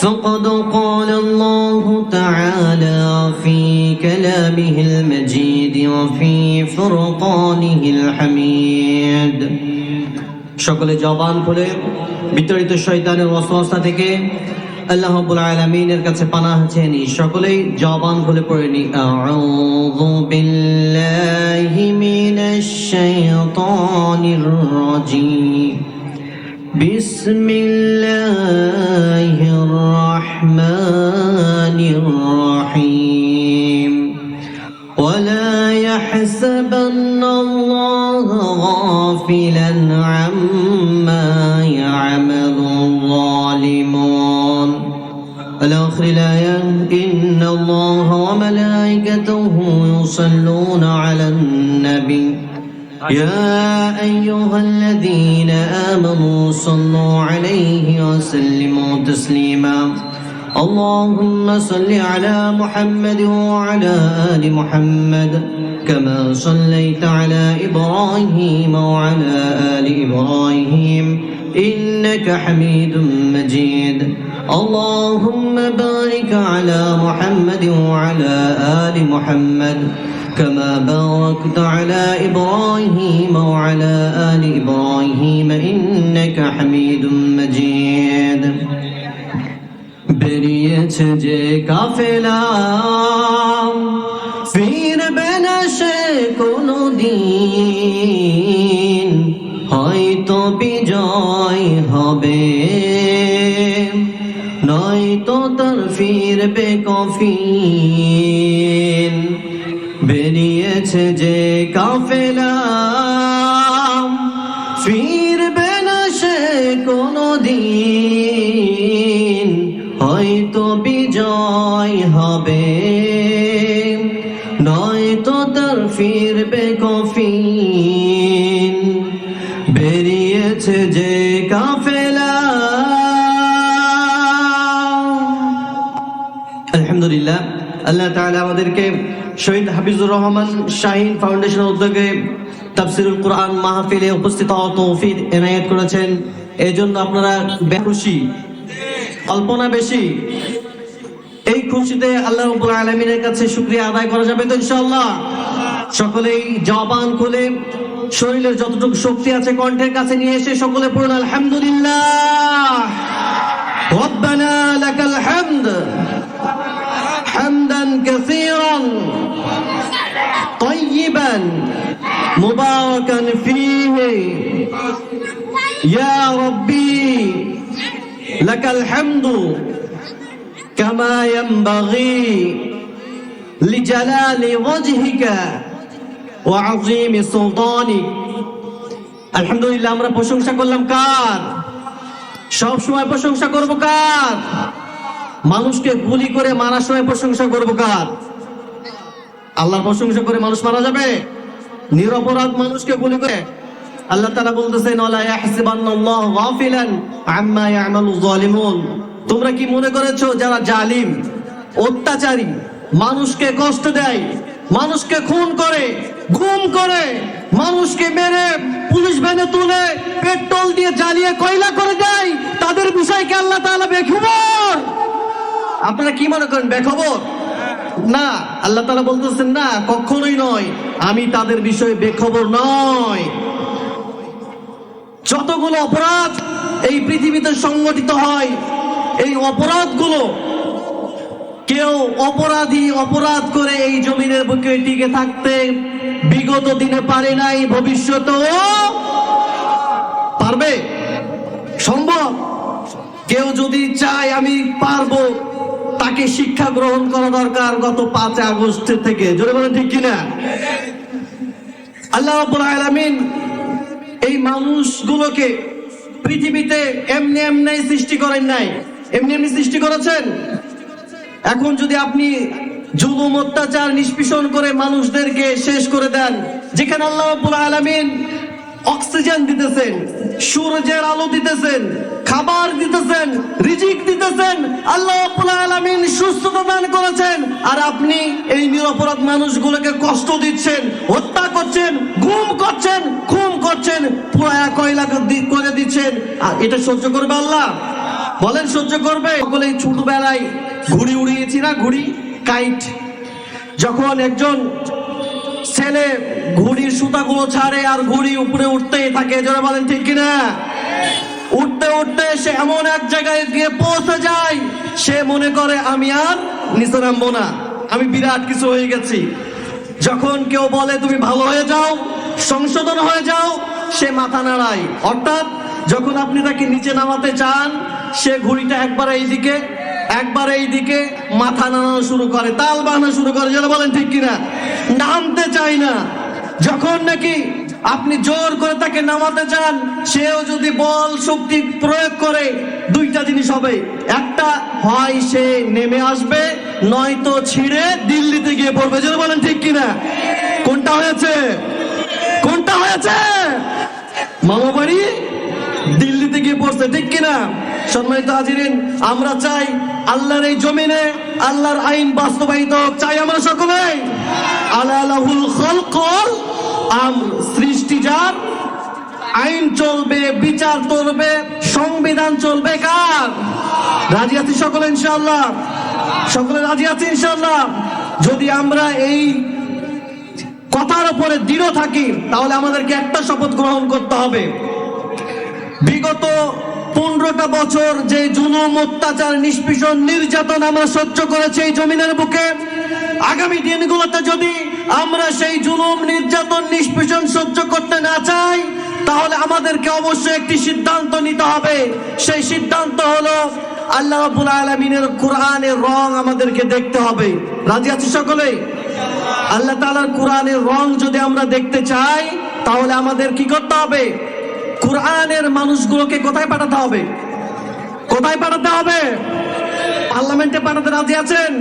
فقد قال الله تعالى في كلامه المجيد وفي فرقانه الحميد সকলে জবান খুলে বিতাড়িত শয়তানের ওয়াসওয়াসা থেকে আল্লাহ রাব্বুল আলামিনের কাছে পানাহ চেয়ে নি। সকলেই জবান খুলে পড়ে নি আউযু বিল্লাহি মিনাশ শাইতানির রাজীম বিসমিল্লাহির রাহমানির রাহিম ওয়ালা ইয়াহসাবান্নাল্লাহা গাফিলান আম্মা ইয়া'মালুল যালিমুন। الآخر الآية إن الله وملائكته يصلون على النبي يا أيها الذين آمنوا صلوا عليه وسلموا تسليما اللهم صل على محمد وعلى آل محمد كما صليت على إبراهيم وعلى آل إبراهيم إنك حميد مجيد اللهم بارك على محمد وعلى آل محمد كما باركت على إبراهيم وعلى آل إبراهيم إنك حميد مجيد বেরিয়েছে যে কাফেলা ফিরবে না সে কোনদিন, হয়তো বিজয় হবে নয়তো তার ফিরবে কফিন। বেরিয়েছে যে কাফেলা ফিরবে না সে কোনদিন, হয়তো বিজয় হবে নয়তো তার ফিরবে কফিন। বেরিয়েছে যে কাফেলা। আলহামদুলিল্লাহ, আল্লাহ তাআলা আমাদেরকে শহীদ হাফিজুর রহমান শাহীন ফাউন্ডেশনের উদ্যোগে তাফসীরুল কুরআন মাহফিলে উপস্থিত হওয়ার তৌফিক এনায়েত করেছেন। এজন্য আপনারা খুশি, কল্পনা বেশি। এই খুশিতে আল্লাহ রাব্বুল আলামিনের কাছে শুকরিয়া আদায় করা যাবে তো ইনশাআল্লাহ। সকলেই জবান খুলে শরীরের যতটুকু শক্তি আছে কণ্ঠের কাছে নিয়ে এসে সকলে পড়ুন আলহামদুলিল্লাহ। রব্বানা লাকাল হামদ হামদান কাসীরান তাইয়িবান মুবারাকান ফীহি ইয়া রাব্বি লাকাল হামদু কামা ইয়ানবাগি লিজালালি ওয়াজহিকা ওয়া আযীমি সুলতানিক। আলহামদুলিল্লাহ, আমরা প্রশংসা করলাম কার? সব সময় প্রশংসা করব কার? মানুষকে গুলি করে মারার সময় প্রশংসা করব কার? আল্লাহর প্রশংসা করে মানুষ মারা যাবে? নিরপরাধ মানুষকে গুলি করে? আল্লাহ তাআলা বলতেছেন ওয়ালা ইয়াহসিবান্নাল্লাহু গাফিলান আম্মা ইয়া'মালুয যালিমুন। তোমরা কি মনে করেছো যারা জালিম, অত্যাচারী, মানুষকে কষ্ট দেয়, মানুষকে খুন করে, গুম করে, মানুষকে মেরে পুলিশ ভ্যানে তুলে পেট্রোল দিয়ে জ্বালিয়ে কয়লা করে দেয়, তাদের বিষয়ে কি আল্লাহ তাআলা বেখবর? আপনারা কি মনে করেন বেখবর? না, আল্লাহ তাআলা বলতেছেন না, কখনোই নয়, আমি তাদের বিষয়ে বেখবর নয়। যতগুলো অপরাধ এই পৃথিবীতে সংগঠিত হয়, এই অপরাধগুলো কেউ অপরাধী অপরাধ করে এই জমিনের বুকে টিকে থাকতে বিগত দিনে পারে নাই, ভবিষ্যতেও পারবে? সম্ভব? কেউ যদি চায় আমি পারবো, তাকে শিক্ষা গ্রহণ করা দরকার গত 5 আগস্ট থেকে। জোরে বলেন ঠিক কিনা? আল্লাহ রাব্বুল আলামিন এই মানুষগুলোকে পৃথিবীতে এমনি এমনি সৃষ্টি করেন নাই, এমনি এমনি সৃষ্টি করেছেন। এখন যদি আপনি জুলুম অত্যাচার নিষ্পেষণ করে মানুষদেরকে শেষ করে দেন, যেখানে আল্লাহ রাব্বুল আলামিন অক্সিজেন দিতেছেন, সূর্যের আলো দিতেছেন, খাবার দিতেছেন, রিজিক দিতেছেন, করেছেন, আল্লাহ রাব্বুল আলামিন সুস্থতা দান করেছেন, আর আপনি এই নিরপরাধ মানুষগুলোকে কষ্ট দিচ্ছেন, হত্যা করছেন, গুম করছেন, খুন করছেন, পুরা কয়লা করে দিচ্ছেন। আর এটা সহ্য করবে আল্লাহ? বলেন সহ্য করবে? সকলেই ছোটবেলায় ঘুড়ি উড়িয়েছি না, ঘুড়ি, কাইট। যখন একজন ছেলে ঘুড়ির সুতাগুলো ছাড়ে আর ঘুড়ি উপরে উঠতেই থাকে, যারা বলেন ঠিক কিনা? উঠতে উঠতে সে এমন এক জায়গায় গিয়ে পৌঁছে যায়, সে মনে করে আমি আর নিচে নামবো না, আমি বিরাট কিছু হয়ে গেছি। যখন কেউ বলে তুমি ভালো হয়ে যাও, সংশোধন হয়ে যাও, সে মাথা নাড়ায়। অর্থাৎ যখন আপনি তাকে নিচে নামাতে চান, সে ঘুড়িটা একবার এইদিকে একবার এইদিকে মাথা নাড়ানো শুরু করে, তাল বানানো শুরু করে, যারা বলেন ঠিক কিনা? নামতে চায় না। যখন নাকি আপনি জোর করে তাকে নামাতে চান, সেও যদি বল শক্তি প্রয়োগ করে, দুইটা জিনিস হবে, একটা হয় সে নেমে আসবে, নয়তো ছিঁড়ে দিল্লিতে গিয়ে পড়বে। যারা বলেন ঠিক কিনা? কোনটা হয়েছে? কোনটা হয়েছে? মামা বাড়ি দিল্লিতে গিয়ে পড়ছে, ঠিক কিনা? সম্মানিত হাজিরিন, আমরা চাই আল্লাহর এই জমিনে আল্লাহর আইন বাস্তবায়িত হোক, চাই আমরা সকলে। আলাহুল খালকুল আমর, সৃষ্টি যার, আইন চলবে, বিচার চলবে, সংবিধান চলবে কার? রাজি আছি সকলে ইনশাআল্লাহ? সকলে রাজি আছি ইনশাআল্লাহ? যদি আমরা এই কথার উপরে দৃঢ় থাকি, তাহলে আমাদেরকে একটা শপথ গ্রহণ করতে হবে। বিগত 15টা বছর যে জুলুম, অত্যাচার, নিষ্পীষণ, নির্যাতন আমরা সহ্য করেছি এই জমিনের বুকে, আগামী দিনগুলোতে যদি আমরা সেই জুলুম, নির্যাতন, নিষ্পীষণ সহ্য করতে না চাই, তাহলে আমাদেরকে অবশ্যই একটি সিদ্ধান্ত নিতে হবে। সেই সিদ্ধান্ত হলো আল্লাহ রাব্বুল আলামিনের কোরআনের রং আমাদেরকে দেখতে হবে। রাজি আছি সকলে? আল্লাহ তাআলার কোরআনের রং যদি আমরা দেখতে চাই, তাহলে আমাদের কি করতে হবে? কোরআনের মানুষগুলোকে কোথায় পাঠাতে হবে? কোথায় পাঠাতে হবে? পার্লামেন্টে পাঠাতে রাজি আছেন?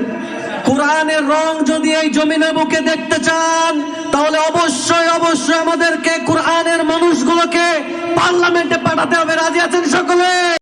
কোরআনের রং যদি এই জমিনের বুকে দেখতে চান, তাহলে অবশ্যই অবশ্যই আমাদেরকে কোরআনের মানুষগুলোকে পার্লামেন্টে পাঠাতে হবে। রাজি আছেন সকলে?